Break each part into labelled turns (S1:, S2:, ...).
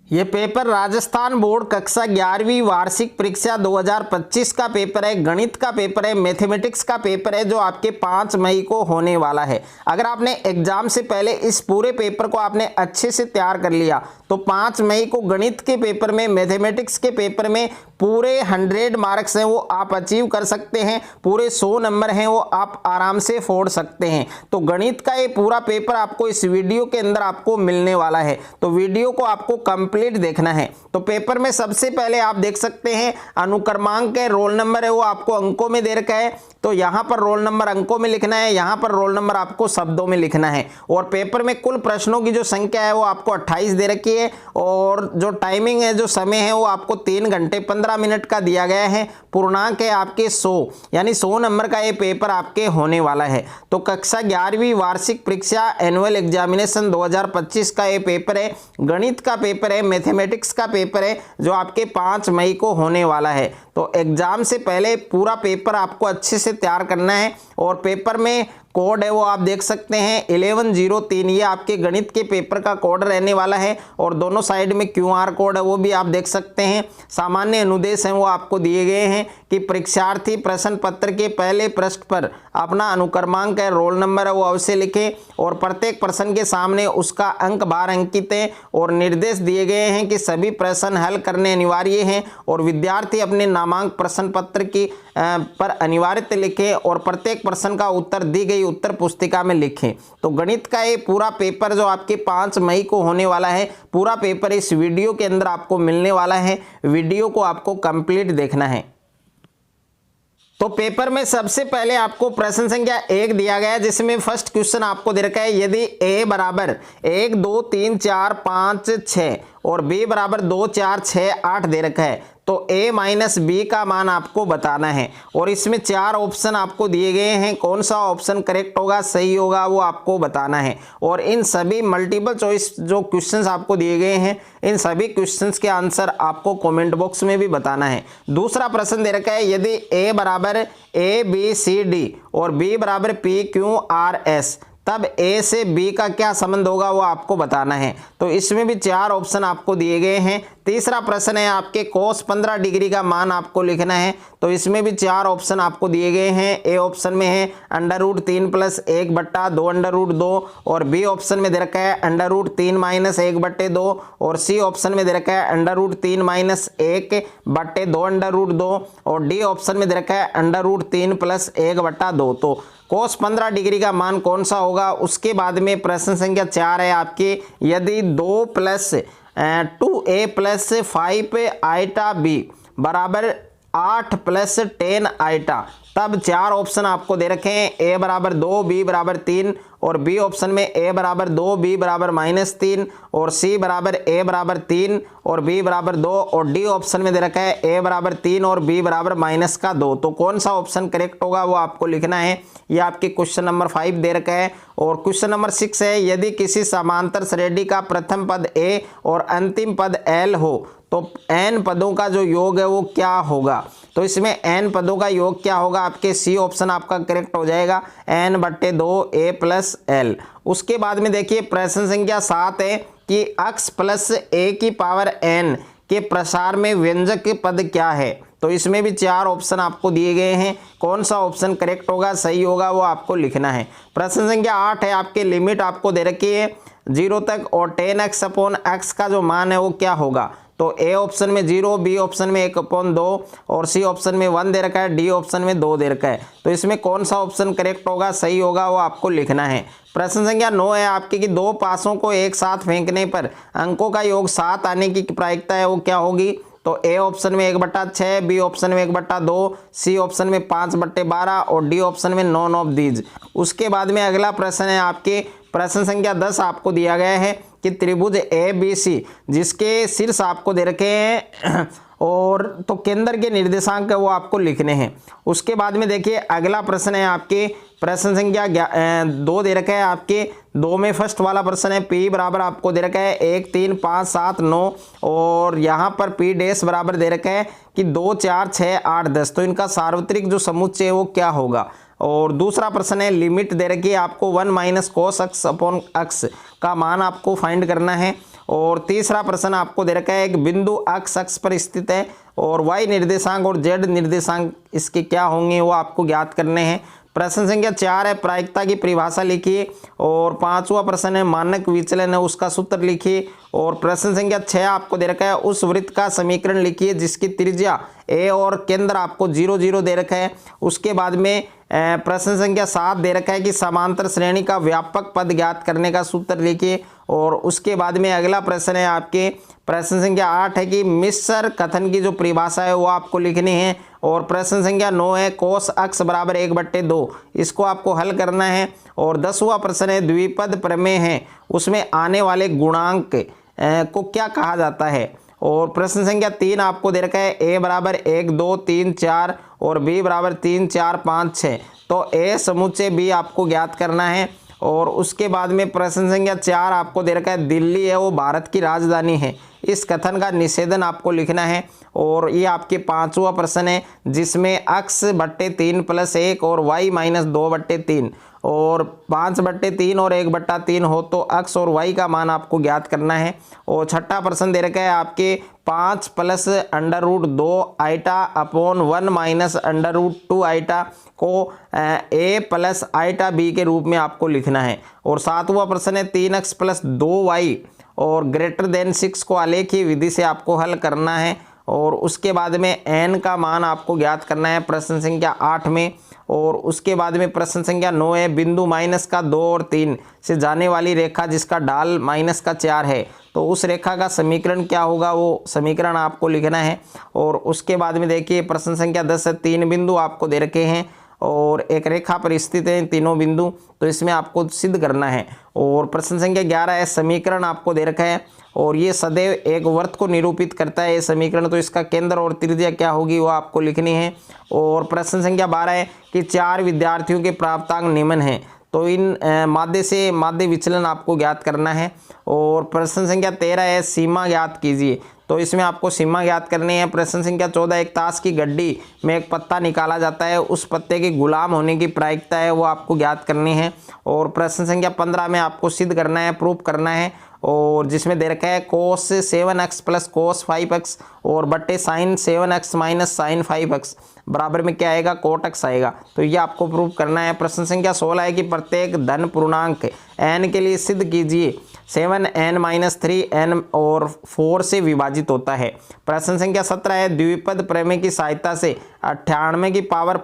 S1: ये paper Rajasthan board कक्षा 11वीं वार्षिक परीक्षा 2025 का पेपर है, गणित का पेपर है, मैथमेटिक्स का पेपर है, जो आपके 5 मई को होने वाला है। अगर आपने एग्जाम से पहले इस पूरे पेपर को आपने अच्छे से तैयार कर लिया तो 5 मई को गणित के पेपर में, मैथमेटिक्स के पेपर में पूरे 100 मार्क्स हैं वो आप अचीव कर सकते हैं, पूरे 100 नंबर हैं वो आप आराम से फोड़ सकते हैं। तो गणित का ये पूरा पेपर आपको इस वीडियो के अंदर आपको मिलने वाला है, तो वीडियो को आपको कंप्लीट देखना है। तो पेपर में सबसे पहले आप देख सकते हैं अनुक्रमांक है, रोल नंबर है वो आपको अंकों में दे रखा है, तो यहां पर रोल नंबर अंकों में लिखना है, यहां पर रोल नंबर आपको शब्दों में लिखना है। और पेपर में कुल प्रश्नों की जो संख्या है वो आपको 28 दे रखी है, और जो टाइमिंग है, जो समय है वो आपको 3 घंटे 15 मिनट का दिया गया है। पूर्णांक है आपके 100, यानी 100 नंबर का ये पेपर आपके होने वाला है। तो कक्षा 11वीं वार्षिक परीक्षा एनुअल एग्जामिनेशन 2025 का ये पेपर है, गणित का पेपर है, मैथमेटिक्स का पेपर है, जो आपके 5 मई को होने वाला है। तो एग्जाम से पहले पूरा पेपर आपको अच्छे से तैयार करना है। और पेपर में कोड है वो आप देख सकते हैं 1103, ये आपके गणित के पेपर का कोड रहने वाला है, और दोनों साइड में QR कोड है वो भी आप देख सकते हैं। सामान्य अनुदेश हैं वो आपको दिए गए हैं कि परीक्षार्थी प्रश्न पत्र के पहले पृष्ठ पर अपना अनुक्रमांक है, रोल नंबर है वो अवश्य लिखें, और प्रत्येक प्रश्न के सामने उसका अंक बार अंकित है, और निर्देश दिए गए हैं कि सभी प्रश्न हल करने अनिवार्य हैं, और विद्यार्थी अपने नामांक प्रश्न पत्र की पर अनिवार्यता लिखें, और प्रत्येक प्रश्न का उत्तर दी गई उत्तर पुस्तिका में लिखें। तो गणित का ये पूरा पेपर जो आपके 5 मई को होने वाला है, पूरा पेपर इस वीडियो के अंदर आपको मिलने वाला है। वीडियो को आपको कंप्लीट देखना है। तो पेपर में सबसे पहले आपको प्रश्न संख्या 1 दिया गया है, जिसमें फर्स्ट क्वेश्चन आपको दे रखा है यदि a बराबर 1 2 3 4 5 6 और b बराबर 2 4 6 8 दे रखा है, तो a माइनस b का मान आपको बताना है। और इसमें 4 ऑप्शन आपको दिए गए हैं, कौन सा ऑप्शन करेक्ट होगा, सही होगा, वो आपको बताना है। और इन सभी मल्टीपल चॉइस जो क्वेश्चंस आपको दिए गए हैं, इन सभी क्वेश्चंस के आंसर आपको कमेंट बॉक्स में भी बताना है। दूसरा प्रश्न दे रखा है यदि a बराबर ABCD और b बराबर PQRS, तब a से b का क्या संबंध होगा वो आपको बताना है। तो इसमें भी 4 ऑप्शन आपको दिए गए हैं। तीसरा प्रश्न है आपके cos 15 डिग्री का मान आपको लिखना है, तो इसमें भी 4 ऑप्शन आपको दिए गए हैं। ए ऑप्शन में है √3 + 1/2 √2, और बी ऑप्शन में दे रखा है √3 - 1/2, और सी ऑप्शन में दे रखा है √3 - 1/2 √2, और डी ऑप्शन में दे रखा है √3 + 1/2। तो cos 15 डिग्री का मान कौन सा होगा। उसके बाद में प्रश्न संख्या 4 है आपकी यदि 2 + 2a + 5 बराबर 8 + 10 आइटा, तब 4 ऑप्शन आपको दे रखे हैं। a बराबर 2, b बराबर 3, और b ऑप्शन में a बराबर 2, b बराबर -3, और c बराबर a बराबर 3 और b बराबर 2, और d ऑप्शन में दे रखा है a बराबर 3 और b बराबर -2। तो कौन सा ऑप्शन करेक्ट होगा वो आपको लिखना है। ये आपके क्वेश्चन नंबर 5 दे रखा है। और क्वेश्चन नंबर 6 है यदि किसी समांतर श्रेणी का प्रथम पद a और अंतिम पद l हो तो n पदों का जो योग है वो क्या होगा। तो इसमें n पदों का योग क्या होगा, आपके सी ऑप्शन आपका करेक्ट हो जाएगा, n/2 a + l। उसके बाद में देखिए प्रश्न संख्या 7 है कि x + a⁴n के प्रसार में व्यंजक पद क्या है। तो इसमें भी 4 ऑप्शन आपको दिए गए हैं, कौन सा ऑप्शन करेक्ट होगा, सही होगा, वो आपको लिखना है। प्रश्न संख्या 8 है आपके लिमिट आपको दे रखी है 0 तक, और 10x/x का जो मान है वो क्या होगा। तो ए ऑप्शन में 0, बी ऑप्शन में 1/2, और सी ऑप्शन में 1 दे रखा है, डी ऑप्शन में 2 दे रखा है। तो इसमें कौन सा ऑप्शन करेक्ट होगा, सही होगा, वो आपको लिखना है। प्रश्न संख्या 9 है आपके कि 2 पासों को एक साथ फेंकने पर अंकों का योग 7 आने की प्रायिकता है वो क्या होगी। तो ए ऑप्शन में 1/6, बी ऑप्शन में 1/2, सी ऑप्शन में 5/12, और डी ऑप्शन में नॉन ऑफ दीज। उसके बाद में अगला प्रश्न है आपके प्रश्न संख्या 10 आपको दिया गया है कि त्रिभुज ABC जिसके शीर्ष आपको दे रखे हैं और तो केंद्र के निर्देशांक है वो आपको लिखने हैं। उसके बाद में देखिए अगला प्रश्न है आपके प्रश्न संख्या 2 दे रखा है आपके 2 में फर्स्ट वाला प्रश्न है P बराबर आपको दे रखा है 1 3 5 7 9, और यहाँ पर P डैश बराबर दे रखा है कि 2 4 6 8 10। तो इनका सार्वत्रिक जो समुच्चय है वो क्या होगा। और दूसरा प्रश्न है लिमिट दे रखी है आपको 1 - cos x/x का मान आपको फाइंड करना है। और तीसरा प्रश्न आपको दे रखा है, एक बिंदु अक्ष पर स्थित है और y निर्देशांक और z निर्देशांक इसके क्या होंगे वो आपको ज्ञात करने हैं। प्रश्न संख्या 4 है, प्रायिकता की परिभाषा लिखिए। और 5वां प्रश्न है, मानक विचलन है उसका सूत्र लिखिए। और प्रश्न संख्या 6 आपको दे रखा है, उस वृत्त का समीकरण लिखिए जिसकी त्रिज्या a और केंद्र आपको 0 0 दे रखा है। उसके बाद में प्रश्न संख्या 7 दे रखा है कि समांतर श्रेणी का व्यापक पद ज्ञात करने का सूत्र लिखिए। और उसके बाद में अगला प्रश्न है आपके प्रश्न संख्या 8 है कि मिश्र कथन की जो परिभाषा है वो आपको लिखनी है। और प्रश्न संख्या 9 है, कोस अक्ष बराबर 1/2, इसको आपको हल करना है। और 10वां प्रश्न है, द्विपद प्रमेय है उसमें आने वाले गुणांक को क्या कहा जाता है। और प्रश्न संख्या 3 आपको दे रखा है, a बराबर 1 2 3 4 और b बराबर 3 4 5 6, तो a समुच्चय b आपको ज्ञात करना है। और उसके बाद में प्रश्न संख्या 4 आपको दे रखा है, दिल्ली है वो भारत की राजधानी है, इस कथन का निषेधन आपको लिखना है। और ये आपके 5वां प्रश्न है जिसमें x/3 + 1 और y - 2/3 और 5/3 और 1/3 हो तो x और y का मान आपको ज्ञात करना है। और छठा प्रश्न दे रखा है आपके 5 + √2 आइटा अपॉन 1 - √2 आइटा को a + आइटा b के रूप में आपको लिखना है। और 7वां प्रश्न है, 3x + 2y और >6 को आलेखीय विधि से आपको हल करना है। और उसके बाद में n का मान आपको ज्ञात करना है प्रश्न संख्या 8 में। और उसके बाद में प्रश्न संख्या 9 है, बिंदु -2 और 3 से जाने वाली रेखा जिसका ढाल -4 है, तो उस रेखा का समीकरण क्या होगा वो समीकरण आपको लिखना है। और उसके बाद में देखिए प्रश्न संख्या 10 है, 3 बिंदु आपको दे रखे हैं और एक रेखा पर स्थित है तीनों बिंदु, तो इसमें आपको सिद्ध करना है। और प्रश्न संख्या 11 है, समीकरण आपको दे रखा है और ये सदैव एक वृत्त को निरूपित करता है ये समीकरण, तो इसका केंद्र और त्रिज्या क्या होगी वो आपको लिखनी है। और प्रश्न संख्या 12 है कि 4 विद्यार्थियों के प्राप्तांक निम्न हैं, तो इन माध्य से माध्य विचलन आपको ज्ञात करना है। और प्रश्न संख्या 13 है, सीमा ज्ञात कीजिए, तो इसमें आपको सीमा ज्ञात करनी है। प्रश्न संख्या 14, एक ताश की गड्डी में एक पत्ता निकाला जाता है, उस पत्ते के गुलाम होने की प्रायिकता है वो आपको ज्ञात करनी है। और प्रश्न संख्या 15 में आपको सिद्ध करना है, प्रूफ करना है, और जिसमें दे रखा है cos 7x + cos 5x और बट्टे sin 7x - sin 5x बराबर में क्या आएगा, cot x आएगा, तो ये आपको प्रूफ करना है। प्रश्न संख्या 16 है कि प्रत्येक धन पूर्णांक n के लिए सिद्ध कीजिए 7n - 3n और 4 से विभाजित होता है। प्रश्न संख्या 17 है, द्विपद प्रमेय की सहायता से 98 की पावर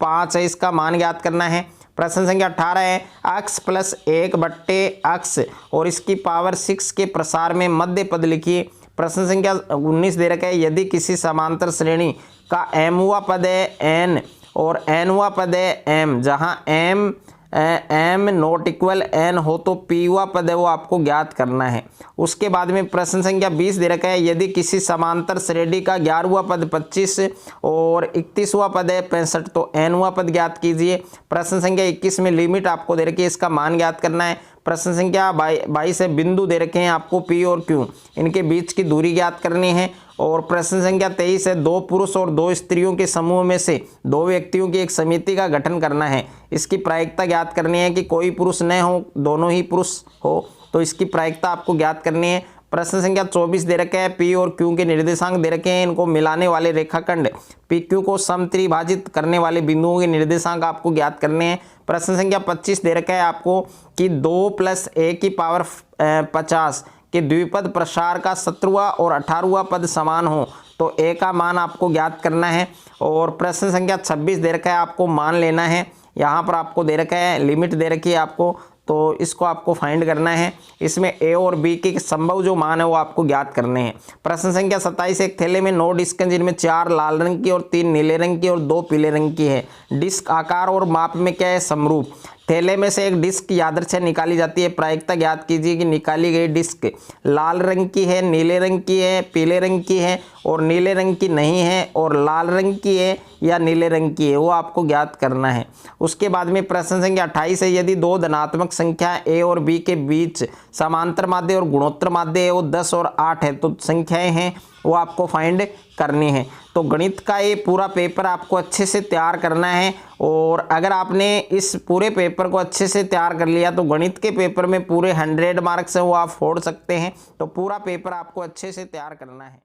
S1: 5 है इसका मान ज्ञात करना है। प्रश्न संख्या 18 है, x + 1/x और इसकी पावर 6 के प्रसार में मध्य पद लिखिए। प्रश्न संख्या 19 दे रखा है, यदि किसी समांतर श्रेणी का mवां पद है n और nवां पद है m, जहां m ≠ n हो तो pवां पद है वो आपको ज्ञात करना है। उसके बाद में प्रश्न संख्या 20 दे रखा है, यदि किसी समांतर श्रेणी का 11वां पद 25 और 31वां पद है 65 तो nवां पद ज्ञात कीजिए। प्रश्न संख्या 21 में लिमिट आपको दे रखी है, इसका मान ज्ञात करना है। प्रश्न संख्या 22 है, बिंदु दे रखे हैं आपको P और Q, इनके बीच की दूरी ज्ञात करनी है। और प्रश्न संख्या 23 है, 2 पुरुष और 2 स्त्रियों के समूह में से 2 व्यक्तियों की एक समिति का गठन करना है, इसकी प्रायिकता ज्ञात करनी है कि कोई पुरुष न हो दोनों ही पुरुष हो, तो इसकी प्रायिकता आपको ज्ञात करनी है। प्रश्न संख्या 24 दे रखे हैं, P और Q के निर्देशांक दे रखे हैं, इनको मिलाने वाले रेखाखंड PQ को समत्रिभाजित करने वाले बिंदुओं के निर्देशांक आपको ज्ञात करने हैं। प्रश्न संख्या 25 दे रखा है आपको कि 2 + a की पावर 50 के द्विपद प्रसार का 17वां और 18वां पद समान हो तो a का मान आपको ज्ञात करना है। और प्रश्न संख्या 26 दे रखा है, आपको मान लेना है, यहाँ पर आपको दे रखा है लिमिट दे रखी है आपको, तो इसको आपको फाइंड करना है। इसमें a और b के संभव जो मान है वो आपको ज्ञात करने हैं। प्रश्न संख्या 27, एक थैले में 9 डिस्क हैं जिनमें 4 लाल रंग की और 3 नीले रंग की और 2 पीले रंग की है। डिस्क आकार और माप में क्या है, समरूप। थैले में से एक डिस्क यादृच्छिक निकाली जाती है, प्रायिकता ज्ञात कीजिए कि निकाली गई डिस्क लाल रंग की है, नीले रंग की है, पीले रंग की है और नीले रंग की नहीं है और लाल रंग की है या नीले रंग की है, वो आपको ज्ञात करना है। उसके बाद में प्रश्न संख्या 28 है, यदि 2 धनात्मक संख्या a और b के बीच समांतर माध्य और गुणोत्तर माध्य है वो 10 और 8 है, तो संख्याएं हैं वो आपको फाइंड करनी है। तो गणित का ये पूरा पेपर आपको अच्छे से तैयार करना है और अगर आपने इस पूरे पेपर को अच्छे से तैयार कर लिया तो गणित के पेपर में पूरे 100 मार्क्स है वो आप फोड़ सकते हैं। तो पूरा पेपर आपको अच्छे से तैयार करना है।